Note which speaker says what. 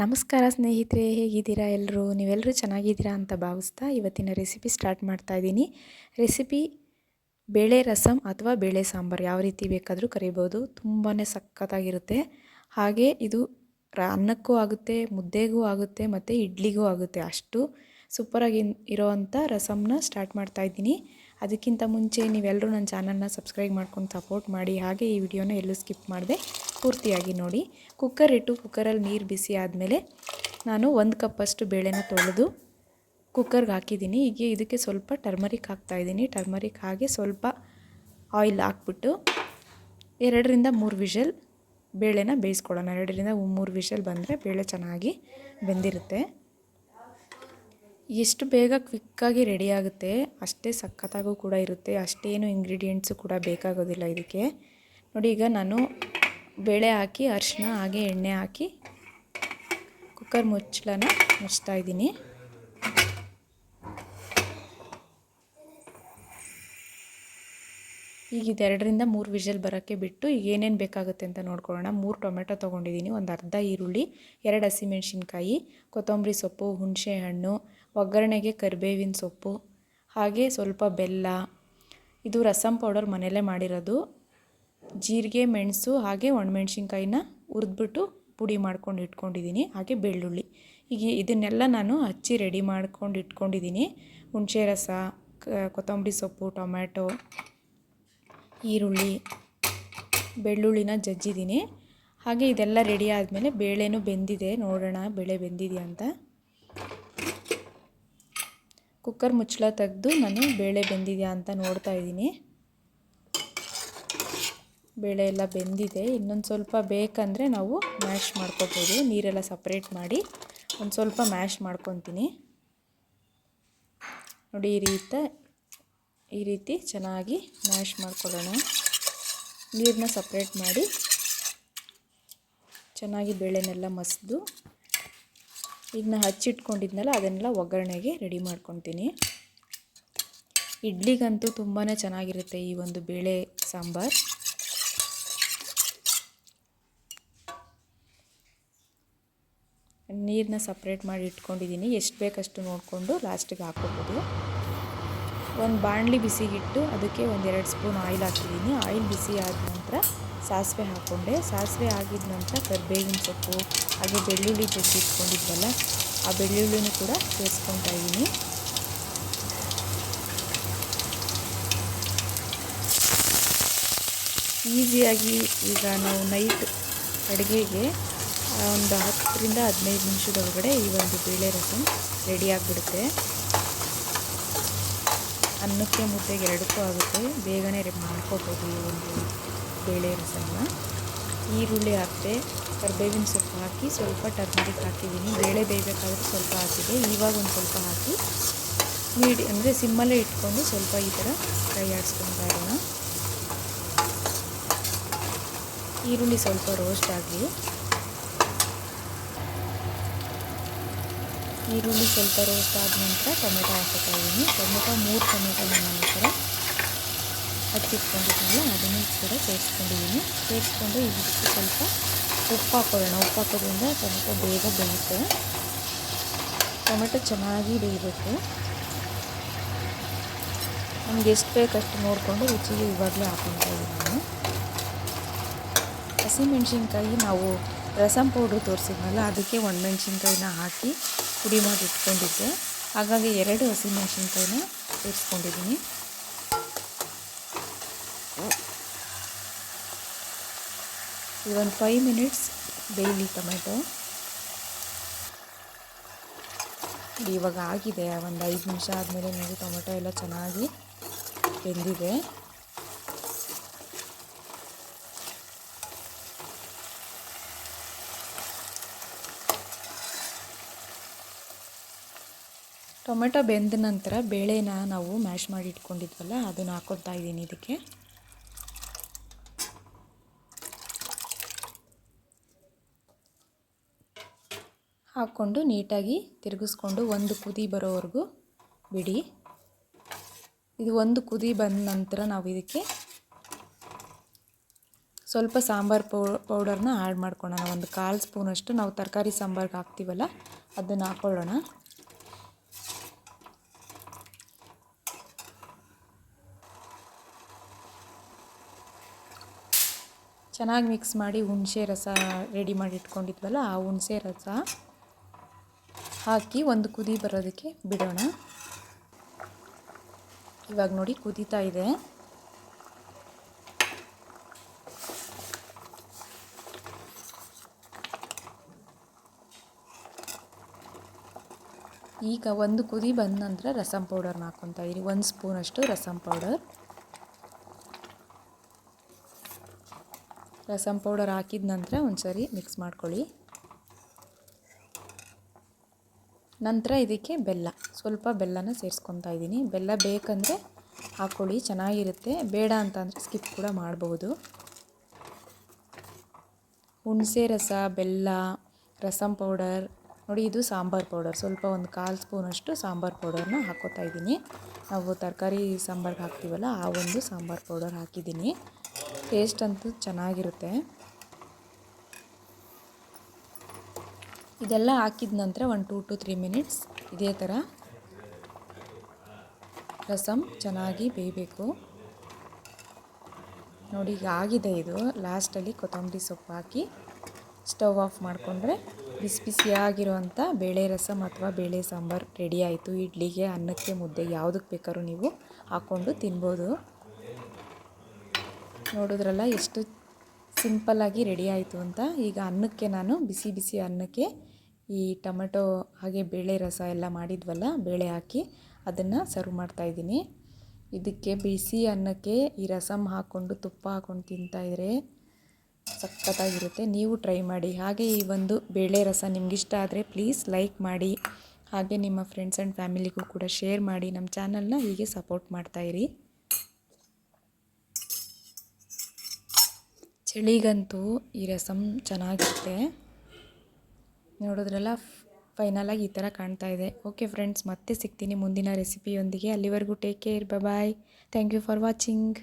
Speaker 1: ನಮಸ್ಕಾರ ಸ್ನೇಹಿತರೆ, ಹೇಗಿದ್ದೀರಾ ಎಲ್ಲರೂ? ನೀವೆಲ್ಲರೂ ಚೆನ್ನಾಗಿದ್ದೀರಾ ಅಂತ ಭಾವಿಸ್ತಾ ಇವತ್ತಿನ ರೆಸಿಪಿ ಸ್ಟಾರ್ಟ್ ಮಾಡ್ತಾ ಇದ್ದೀನಿ. ರೆಸಿಪಿ ಬೇಳೆ ರಸಮ್ ಅಥವಾ ಬೇಳೆ ಸಾಂಬಾರು, ಯಾವ ರೀತಿ ಬೇಕಾದರೂ ಕರಿಬೋದು. ತುಂಬಾ ಸಖತ್ತಾಗಿರುತ್ತೆ. ಹಾಗೆ ಇದು ಅನ್ನಕ್ಕೂ ಆಗುತ್ತೆ, ಮುದ್ದೆಗೂ ಆಗುತ್ತೆ ಮತ್ತು ಇಡ್ಲಿಗೂ ಆಗುತ್ತೆ. ಅಷ್ಟು ಸೂಪರಾಗಿ ಇರೋವಂಥ ರಸಮ್ನ ಸ್ಟಾರ್ಟ್ ಮಾಡ್ತಾ ಇದ್ದೀನಿ. ಅದಕ್ಕಿಂತ ಮುಂಚೆ ನೀವೆಲ್ಲರೂ ನನ್ನ ಚಾನಲ್ನ ಸಬ್ಸ್ಕ್ರೈಬ್ ಮಾಡ್ಕೊಂಡು ಸಪೋರ್ಟ್ ಮಾಡಿ. ಹಾಗೆ ಈ ವಿಡಿಯೋನ ಎಲ್ಲೂ ಸ್ಕಿಪ್ ಮಾಡದೆ ಪೂರ್ತಿಯಾಗಿ ನೋಡಿ. ಕುಕ್ಕರ್ ಇಟ್ಟು ಕುಕ್ಕರಲ್ಲಿ ನೀರು ಬಿಸಿ ಆದಮೇಲೆ ನಾನು 1 ಕಪ್ಪಷ್ಟು ಬೇಳೆನ ತೊಳೆದು ಕುಕ್ಕರ್ಗೆ ಹಾಕಿದ್ದೀನಿ. ಈಗ ಇದಕ್ಕೆ ಸ್ವಲ್ಪ ಟರ್ಮರಿಕ್ ಹಾಕ್ತಾಯಿದ್ದೀನಿ. ಟರ್ಮರಿಕ್ ಹಾಗೆ ಸ್ವಲ್ಪ ಆಯಿಲ್ ಹಾಕ್ಬಿಟ್ಟು 2ರಿಂದ 3 ವಿಷಲ್ ಬೇಳೆನ ಬೇಯಿಸ್ಕೊಳ್ಳೋಣ. 2ರಿಂದ 3 ವಿಷಲ್ ಬಂದರೆ ಬೇಳೆ ಚೆನ್ನಾಗಿ ಬೆಂದಿರುತ್ತೆ. ಎಷ್ಟು ಬೇಗ ಕ್ವಿಕ್ಕಾಗಿ ರೆಡಿ ಆಗುತ್ತೆ ಅಷ್ಟೇ ಸಖತ್ತಾಗೂ ಕೂಡ ಇರುತ್ತೆ. ಅಷ್ಟೇನು ಇಂಗ್ರೀಡಿಯೆಂಟ್ಸು ಕೂಡ ಬೇಕಾಗೋದಿಲ್ಲ ಇದಕ್ಕೆ. ನೋಡಿ, ಈಗ ನಾನು ಬೇಳೆ ಹಾಕಿ ಅರಿಶಿನ ಹಾಗೆ ಎಣ್ಣೆ ಹಾಕಿ ಕುಕ್ಕರ್ ಮುಚ್ಚಳನ ಮುಚ್ತಾ ಇದ್ದೀನಿ. ಈಗ ಇದು 2ರಿಂದ 3 ವಿಷಲ್ ಬರೋಕ್ಕೆ ಬಿಟ್ಟು ಈಗ ಏನೇನು ಬೇಕಾಗುತ್ತೆ ಅಂತ ನೋಡ್ಕೊಳ್ಳೋಣ. 3 ಟೊಮೆಟೊ ತೊಗೊಂಡಿದ್ದೀನಿ, ಒಂದು ಅರ್ಧ ಈರುಳ್ಳಿ, 2 ಹಸಿಮೆಣಸಿನ್ಕಾಯಿ, ಕೊತ್ತಂಬರಿ ಸೊಪ್ಪು, ಹುಣಸೆ ಹಣ್ಣು, ಒಗ್ಗರಣೆಗೆ ಕರಿಬೇವಿನ ಸೊಪ್ಪು, ಹಾಗೆ ಸ್ವಲ್ಪ ಬೆಲ್ಲ. ಇದು ರಸಮ್ ಪೌಡರ್ ಮನೆಯಲ್ಲೇ ಮಾಡಿರೋದು. ಜೀರಿಗೆ, ಮೆಣಸು ಹಾಗೆ ಒಣಮೆಣ್ಸಿನ್ಕಾಯಿನ ಹುರಿದ್ಬಿಟ್ಟು ಪುಡಿ ಮಾಡ್ಕೊಂಡು ಇಟ್ಕೊಂಡಿದ್ದೀನಿ. ಹಾಗೆ ಬೆಳ್ಳುಳ್ಳಿ. ಈಗ ಇದನ್ನೆಲ್ಲ ನಾನು ಹಚ್ಚಿ ರೆಡಿ ಮಾಡ್ಕೊಂಡು ಇಟ್ಕೊಂಡಿದ್ದೀನಿ. ಹುಣಸೆ ರಸ, ಕೊತ್ತಂಬರಿ ಸೊಪ್ಪು, ಟೊಮ್ಯಾಟೊ, ಈರುಳ್ಳಿ, ಬೆಳ್ಳುಳ್ಳಿನ ಜಜ್ಜಿದ್ದೀನಿ. ಹಾಗೆ ಇದೆಲ್ಲ ರೆಡಿ ಆದಮೇಲೆ ಬೇಳೆನೂ ಬೆಂದಿದೆ, ನೋಡೋಣ ಬೇಳೆ ಬೆಂದಿದೆಯಾ ಅಂತ. ಕುಕ್ಕರ್ ಮುಚ್ಚಳ ತೆಗೆದು ನಾನು ಬೇಳೆ ಬೆಂದಿದೆಯಾ ಅಂತ ನೋಡ್ತಾ ಇದ್ದೀನಿ. ಬೇಳೆ ಎಲ್ಲ ಬೆಂದಿದೆ. ಇನ್ನೊಂದು ಸ್ವಲ್ಪ ಬೇಕಂದರೆ ನಾವು ಮ್ಯಾಶ್ ಮಾಡ್ಕೋಬೋದು. ನೀರೆಲ್ಲ ಸಪ್ರೇಟ್ ಮಾಡಿ ಒಂದು ಸ್ವಲ್ಪ ಮ್ಯಾಶ್ ಮಾಡ್ಕೊತೀನಿ. ನೋಡಿ, ಈ ರೀತಿ ಚೆನ್ನಾಗಿ ಮ್ಯಾಶ್ ಮಾಡ್ಕೊಳ್ಳೋಣ. ನೀರನ್ನ ಸಪ್ರೇಟ್ ಮಾಡಿ ಚೆನ್ನಾಗಿ ಬೇಳೆನೆಲ್ಲ ಮಸಿದು ಈಗ ನಾನು ಹಚ್ಚಿಟ್ಕೊಂಡಿದ್ನಲ್ಲ ಅದನ್ನೆಲ್ಲ ಒಗ್ಗರಣೆಗೆ ರೆಡಿ ಮಾಡ್ಕೊತೀನಿ. ಇಡ್ಲಿಗಂತೂ ತುಂಬಾ ಚೆನ್ನಾಗಿರುತ್ತೆ ಈ ಒಂದು ಬೇಳೆ ಸಾಂಬಾರು. ನೀರನ್ನ ಸಪ್ರೇಟ್ ಮಾಡಿ ಇಟ್ಕೊಂಡಿದ್ದೀನಿ. ಎಷ್ಟು ಬೇಕಷ್ಟು ನೋಡಿಕೊಂಡು ಲಾಸ್ಟಿಗೆ ಹಾಕ್ಕೋಬೋದು. ಒಂದು ಬಾಣಲಿ ಬಿಸಿಗಿಟ್ಟು ಅದಕ್ಕೆ 1-2 ಸ್ಪೂನ್ ಆಯಿಲ್ ಹಾಕಿದ್ದೀನಿ. ಆಯಿಲ್ ಬಿಸಿ ಆದ ನಂತರ ಸಾಸಿವೆ ಹಾಕ್ಕೊಂಡೆ. ಸಾಸಿವೆ ಆಗಿದ ನಂತರ ಕರಿಬೇವಿನ ಸೊಪ್ಪು ಹಾಗೆ ಬೆಳ್ಳುಳ್ಳಿ ಜಜ್ಜಿ ಇಟ್ಕೊಂಡಿದ್ವಲ್ಲ ಆ ಬೆಳ್ಳುಳ್ಳಿನೂ ಕೂಡ ಸೇರಿಸ್ಕೊತಾ ಇದ್ದೀನಿ. ಈಸಿಯಾಗಿ ಈಗ ನಾವು ನೈಟ್ ಅಡುಗೆಗೆ ಒಂದು 10ರಿಂದ 15 ನಿಮಿಷದೊಳಗಡೆ ಈ ಒಂದು ಬೇಳೆ ರಸಮ್ ರೆಡಿ ಆಗಿಬಿಡುತ್ತೆ. ಅನ್ನಕ್ಕೆ ಮುದ್ದೆಗೆ ಎರಡಕ್ಕೂ ಆಗುತ್ತೆ. ಬೇಗನೆ ಮಾಡ್ಕೋಬೋದು ಈ ಒಂದು ಬೇಳೆ ರಸಮ್ನ. ಈರುಳ್ಳಿ ಹಾಕಿದೆ, ಕರಿಬೇವಿನ ಸೊಪ್ಪು ಹಾಕಿ ಸ್ವಲ್ಪ ಟರ್ಮರಿಕ್ ಹಾಕಿದ್ದೀನಿ. ಬೇಳೆ ಬೇಯಬೇಕಾದ್ರೆ ಸ್ವಲ್ಪ ಹಾಕಿದೆ. ಇವಾಗ ಒಂದು ಸ್ವಲ್ಪ ಹಾಕಿ ಅಂದರೆ ಸಿಮ್ಮಲ್ಲೇ ಇಟ್ಕೊಂಡು ಸ್ವಲ್ಪ ಈ ಥರ ಫ್ರೈ ಆಡಿಸ್ಕೊತಾ ಇರೋಣ. ಈರುಳ್ಳಿ ಸ್ವಲ್ಪ ರೋಸ್ಟ್ ಆಗಲಿ. ಈರುಳ್ಳಿ ಸ್ವಲ್ಪ ರೋಸ್ಟ್ ಆದ ನಂತರ ಟೊಮೆಟೊ ಹಾಕ್ತಾ ಇದ್ದೀನಿ. 3 ಟೊಮೆಟೊ ನನ್ನ ಥರ ಹಚ್ಚಿಟ್ಕೊಂಡಿದ್ನಲ್ಲ ಅದನ್ನು ಕೂಡ ಸೇರಿಸ್ಕೊಂಡಿದ್ದೀನಿ. ಸೇರಿಸ್ಕೊಂಡು ಇದಕ್ಕೆ ಸ್ವಲ್ಪ ಉಪ್ಪು ಹಾಕೊಳ್ಳೋಣ. ಉಪ್ಪು ಹಾಕೋದ್ರಿಂದ ಟೊಮೆಟೊ ಬೇಗ ಬೇಯುತ್ತೆ. ಟೊಮೆಟೊ ಚೆನ್ನಾಗಿ ಬೇಯಬೇಕು. ನಮ್ಗೆ ಎಷ್ಟು ಬೇಕಷ್ಟು ನೋಡಿಕೊಂಡು ರುಚಿಗೆ ಇವಾಗಲೇ ಹಾಕ್ಕೊತಾ ಇದ್ದೀನಿ ನಾನು. ಹಸಿಮೆಣ್ಸಿನ್ಕಾಯಿ ನಾವು ರಸಮ್ ಪೌಡ್ರ್ ತೋರಿಸಿದ್ನಲ್ಲ ಅದಕ್ಕೆ ಒಣಮೆಣ್ಸಿನ್ಕಾಯಿನ ಹಾಕಿ ಪುಡಿ ಮಾಡಿ ಇಟ್ಕೊಂಡಿದ್ದೆ. ಹಾಗಾಗಿ 2 ಹಸಿಮೆಣ್ಸಿನ್ಕಾಯಿನ ಸೇರಿಸ್ಕೊಂಡಿದ್ದೀನಿ. ಇದೊಂದು 5 ಮಿನಿಟ್ಸ್ ಬೇಯಲಿ ಟೊಮೆಟೊ. ಇವಾಗ ಆಗಿದೆ. ಒಂದು 5 ನಿಮಿಷ ಆದಮೇಲೆ ನೋಡಿ ಟೊಮೆಟೊ ಎಲ್ಲ ಚೆನ್ನಾಗಿ ಬೆಂದಿದೆ. ಟೊಮೆಟೊ ಬೆಂದ ನಂತರ ಬೇಳೆನ ನಾವು ಮ್ಯಾಶ್ ಮಾಡಿ ಇಟ್ಕೊಂಡಿದ್ವಲ್ಲ ಅದನ್ನು ಹಾಕ್ಕೊತಾ ಇದ್ದೀನಿ. ಇದಕ್ಕೆ ಹಾಕ್ಕೊಂಡು ನೀಟಾಗಿ ತಿರುಗಿಸ್ಕೊಂಡು ಒಂದು ಕುದಿ ಬರೋವರೆಗೂ ಬಿಡಿ. ಇದು ಒಂದು ಕುದಿ ಬಂದ ನಂತರ ನಾವು ಇದಕ್ಕೆ ಸ್ವಲ್ಪ ಸಾಂಬಾರು ಪೌಡರ್ನ ಆ್ಯಡ್ ಮಾಡ್ಕೊಳ್ಳೋಣ. ಒಂದು 1/4 ಸ್ಪೂನಷ್ಟು ನಾವು ತರಕಾರಿ ಸಾಂಬಾರ್ಗೆ ಹಾಕ್ತೀವಲ್ಲ ಅದನ್ನು ಹಾಕ್ಕೊಳ್ಳೋಣ. ಚೆನ್ನಾಗಿ ಮಿಕ್ಸ್ ಮಾಡಿ ಹುಣಸೆ ರಸ ರೆಡಿ ಮಾಡಿ ಇಟ್ಕೊಂಡಿದ್ವಲ್ಲ ಆ ಹುಣಸೆ ರಸ ಹಾಕಿ ಒಂದು ಕುದಿ ಬರೋದಕ್ಕೆ ಬಿಡೋಣ. ಇವಾಗ ನೋಡಿ ಕುದೀತಾ ಇದೆ. ಈಗ ಒಂದು ಕುದಿ ಬಂದ ನಂತರ ರಸಂ ಪೌಡರ್ನ ಹಾಕ್ಕೊತಾ ಇದ್ದೀನಿ. 1 ಸ್ಪೂನಷ್ಟು ರಸಂ ಪೌಡರ್ ಹಾಕಿದ ನಂತರ ಒಂದ್ಸರಿ ಮಿಕ್ಸ್ ಮಾಡ್ಕೊಳ್ಳಿ. ನಂತರ ಇದಕ್ಕೆ ಸ್ವಲ್ಪ ಬೆಲ್ಲನ ಸೇರಿಸ್ಕೊತಾ ಇದ್ದೀನಿ. ಬೆಲ್ಲ ಬೇಕಂದರೆ ಹಾಕ್ಕೊಳ್ಳಿ, ಚೆನ್ನಾಗಿರುತ್ತೆ. ಬೇಡ ಅಂತಂದರೆ ಸ್ಕಿಪ್ ಕೂಡ ಮಾಡ್ಬೋದು. ಹುಣಸೆ ರಸ, ಬೆಲ್ಲ, ರಸಂ ಪೌಡರ್ ನೋಡಿ, ಇದು ಸಾಂಬಾರು ಪೌಡರ್. ಸ್ವಲ್ಪ ಒಂದು 1/4 ಸ್ಪೂನಷ್ಟು ಸಾಂಬಾರು ಪೌಡರ್ನ ಹಾಕ್ಕೋತಾ ಇದ್ದೀನಿ. ನಾವು ತರಕಾರಿ ಸಾಂಬಾರ್ಗೆ ಹಾಕ್ತೀವಲ್ಲ ಆ ಒಂದು ಸಾಂಬಾರು ಪೌಡರ್ ಹಾಕಿದ್ದೀನಿ. ಟೇಸ್ಟ್ ಅಂತೂ ಚೆನ್ನಾಗಿರುತ್ತೆ. ಇದೆಲ್ಲ ಹಾಕಿದ ನಂತರ ಒಂದು 2 to 3 ಮಿನಿಟ್ಸ್ ಇದೇ ಥರ ರಸಂ ಚೆನ್ನಾಗಿ ಬೇಯಬೇಕು. ನೋಡಿ ಈಗ ಆಗಿದೆ. ಇದು ಲಾಸ್ಟಲ್ಲಿ ಕೊತ್ತಂಬರಿ ಸೊಪ್ಪು ಹಾಕಿ ಸ್ಟವ್ ಆಫ್ ಮಾಡಿಕೊಂಡ್ರೆ ಬಿಸಿ ಬಿಸಿಯಾಗಿರುವಂಥ ಬೇಳೆ ರಸಂ ಅಥವಾ ಬೇಳೆ ಸಾಂಬಾರು ರೆಡಿ ಆಯಿತು. ಇಡ್ಲಿಗೆ, ಅನ್ನಕ್ಕೆ, ಮುದ್ದೆಗೆ ಯಾವುದಕ್ಕೆ ಬೇಕಾದ್ರೂ ನೀವು ಹಾಕ್ಕೊಂಡು ತಿನ್ಬೋದು. ನೋಡಿದ್ರಲ್ಲ ಎಷ್ಟು ಸಿಂಪಲ್ಲಾಗಿ ರೆಡಿ ಆಯಿತು ಅಂತ. ಈಗ ಅನ್ನಕ್ಕೆ ನಾನು ಬಿಸಿ ಬಿಸಿ ಅನ್ನಕ್ಕೆ ಈ ಟೊಮೆಟೊ ಹಾಗೆ ಬೇಳೆ ರಸ ಎಲ್ಲ ಮಾಡಿದ್ವಲ್ಲ, ಬೇಳೆ ಹಾಕಿ ಅದನ್ನು ಸರ್ವ್ ಮಾಡ್ತಾಯಿದ್ದೀನಿ. ಇದಕ್ಕೆ ಬಿಸಿ ಅನ್ನಕ್ಕೆ ಈ ರಸಂ ಹಾಕ್ಕೊಂಡು ತುಪ್ಪ ಹಾಕ್ಕೊಂಡು ತಿಂತಾಯಿದ್ರೆ ಸಖತ್ತಾಗಿರುತ್ತೆ. ನೀವು ಟ್ರೈ ಮಾಡಿ. ಹಾಗೆ ಈ ಒಂದು ಬೇಳೆ ರಸ ನಿಮಗಿಷ್ಟ ಆದರೆ ಪ್ಲೀಸ್ ಲೈಕ್ ಮಾಡಿ. ಹಾಗೆ ನಿಮ್ಮ ಫ್ರೆಂಡ್ಸ್ ಆ್ಯಂಡ್ ಫ್ಯಾಮಿಲಿಗೂ ಕೂಡ ಶೇರ್ ಮಾಡಿ. ನಮ್ಮ ಚಾನಲ್ನ ಹೀಗೆ ಸಪೋರ್ಟ್ ಮಾಡ್ತಾಯಿರಿ. ಚಳಿಗಂತೂ ಈ ರಸಂ ಚೆನ್ನಾಗಿರುತ್ತೆ. ನೋಡಿದ್ರಲ್ಲ, ಫೈನಲಾಗಿ ಈ ಥರ ಕಾಣ್ತಾ ಇದೆ. ಓಕೆ ಫ್ರೆಂಡ್ಸ್, ಮತ್ತೆ ಸಿಗ್ತೀನಿ ಮುಂದಿನ ರೆಸಿಪಿಯೊಂದಿಗೆ. ಅಲ್ಲಿವರೆಗೂ take care, bye. Thank you for watching.